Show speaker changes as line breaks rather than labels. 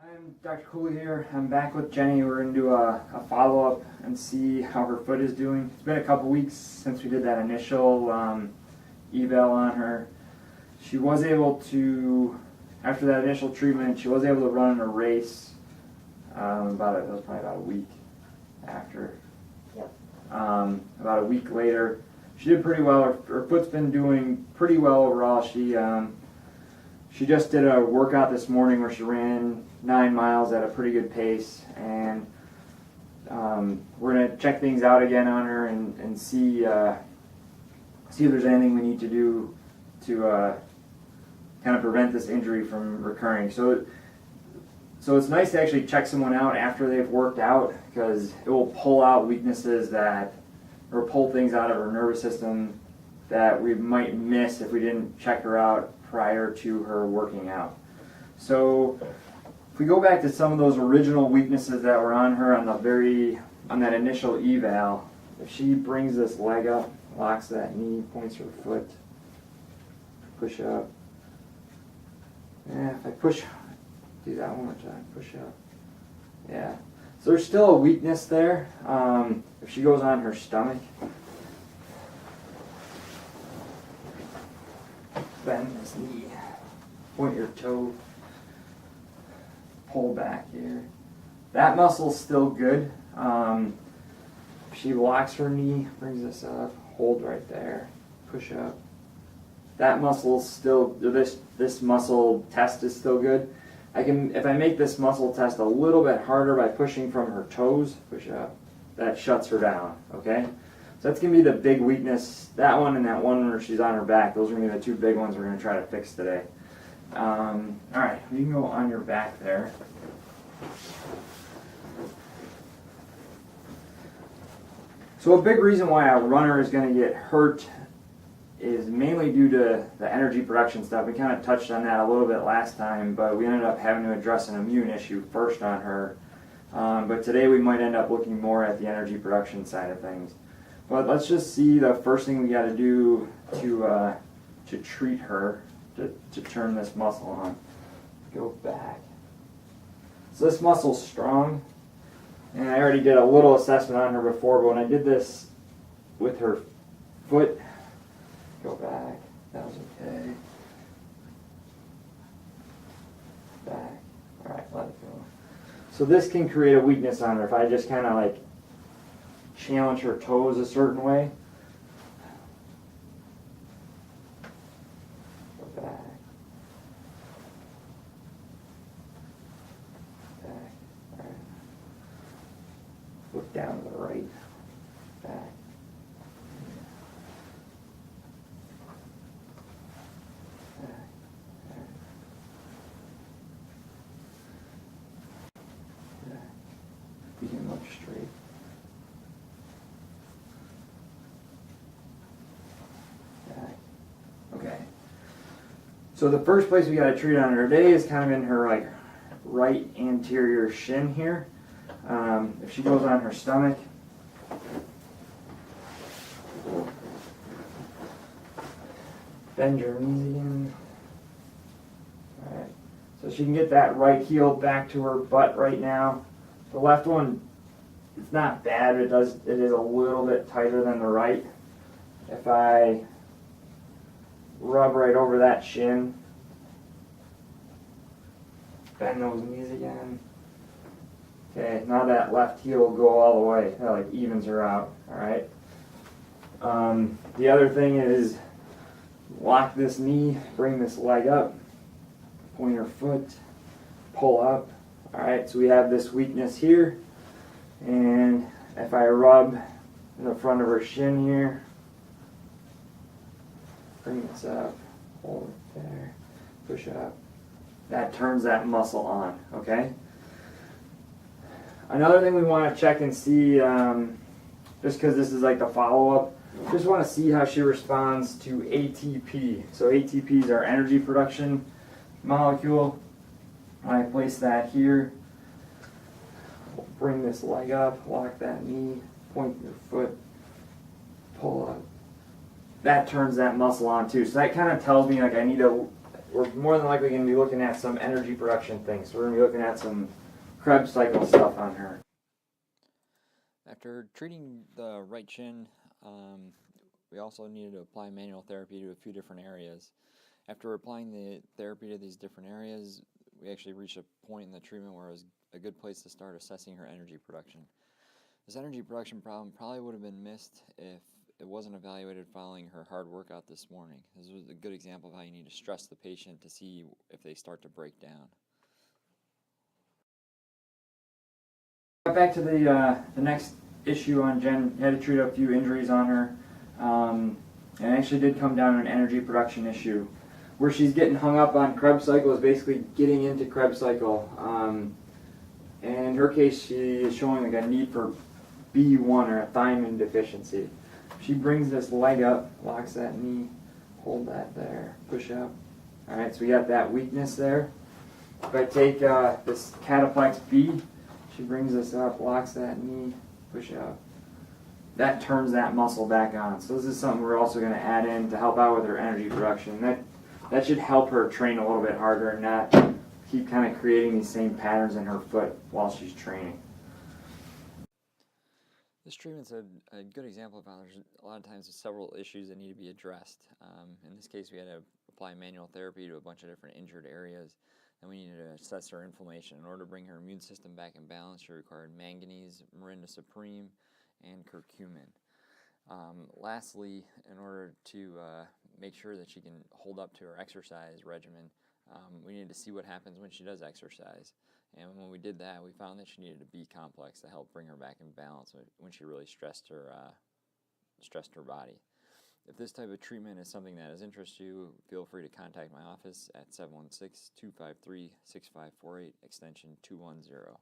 I'm Dr. Cooley here. I'm back with Jenny. We're going to do a follow-up and see how her foot is doing. It's been a couple weeks since we did that initial eval on her. She was able to, after that initial treatment, she was able to run a race that was probably about a week after.
Yep.
About a week later, she did pretty well. Her foot's been doing pretty well overall. She just did a workout this morning where she ran 9 miles at a pretty good pace, and we're going to check things out again on her and see if there's anything we need to do to kind of prevent this injury from recurring. So it's nice to actually check someone out after they've worked out, because it will pull out weaknesses or pull things out of her nervous system that we might miss if we didn't check her out prior to her working out. So if we go back to some of those original weaknesses that were on her on that initial eval, if she brings this leg up, locks that knee, points her foot, push up. If I do that one more time, push up. Yeah. So there's still a weakness there. If she goes on her stomach, bend this knee, point your toe, pull back here. That muscle's still good. If she locks her knee, brings this up, hold right there, push up. That muscle's still, this muscle test is still good. If I make this muscle test a little bit harder by pushing from her toes, push up, that shuts her down, okay? So that's going to be the big weakness. That one and that one where she's on her back, those are going to be the two big ones we're going to try to fix today. All right, you can go on your back there. So a big reason why a runner is going to get hurt is mainly due to the energy production stuff. We kind of touched on that a little bit last time, but we ended up having to address an immune issue first on her. But today we might end up looking more at the energy production side of things. But let's just see the first thing we got to do to treat her, to turn this muscle on. Go back. So this muscle's strong, and I already did a little assessment on her before, but when I did this with her foot, go back, that was okay. Back, all right, let it go. So this can create a weakness on her if I just kind of like challenge her toes a certain way. Go back. Back. All right. Look down to the right. Back. Back. Back. You can look straight. Okay. So the first place we got to treat on her today is kind of in her right anterior shin here. If she goes on her stomach, bend your knees again. All right. So she can get that right heel back to her butt right now. The left one, it's not bad. It is a little bit tighter than the right. If I rub right over that shin, bend those knees again. Okay, now that left heel will go all the way. That evens her out. All right. The other thing is lock this knee, bring this leg up, point her foot, pull up. All right. So we have this weakness here, and if I rub in the front of her shin here, bring this up, hold it there, push up. That turns that muscle on, okay? Another thing we want to check and see, just because this is like the follow-up, just want to see how she responds to ATP. So ATP is our energy production molecule. I place that here. Bring this leg up, lock that knee, point your foot, pull up. That turns that muscle on too. So that kind of tells me I need to we're more than likely going to be looking at some energy production things. So we're going to be looking at some Krebs cycle stuff on her.
After treating the right shin, we also needed to apply manual therapy to a few different areas. After applying the therapy to these different areas, we actually reached a point in the treatment where it was a good place to start assessing her energy production. This energy production problem probably would have been missed if it wasn't evaluated following her hard workout this morning. This was a good example of how you need to stress the patient to see if they start to break down.
Back to the next issue on Jen. Had to treat a few injuries on her, and it actually did come down to an energy production issue. Where she's getting hung up on Krebs cycle is basically getting into Krebs cycle. And in her case, she is showing like a need for B1 or a thiamine deficiency. She brings this leg up, locks that knee, hold that there, push up. All right, so we got that weakness there. If I take this cataplex B, she brings this up, locks that knee, push up. That turns that muscle back on. So this is something we're also going to add in to help out with her energy production. That should help her train a little bit harder and not keep kind of creating these same patterns in her foot while she's training.
This treatment's a good example of how there's a lot of times several issues that need to be addressed. In this case, we had to apply manual therapy to a bunch of different injured areas, and we needed to assess her inflammation. In order to bring her immune system back in balance, she required manganese, Mirinda Supreme, and curcumin. Lastly, in order to make sure that she can hold up to her exercise regimen, we needed to see what happens when she does exercise. And when we did that, we found that she needed a B complex to help bring her back in balance when she really stressed her body. If this type of treatment is something that has interest you, feel free to contact my office at 716-253-6548, extension 210.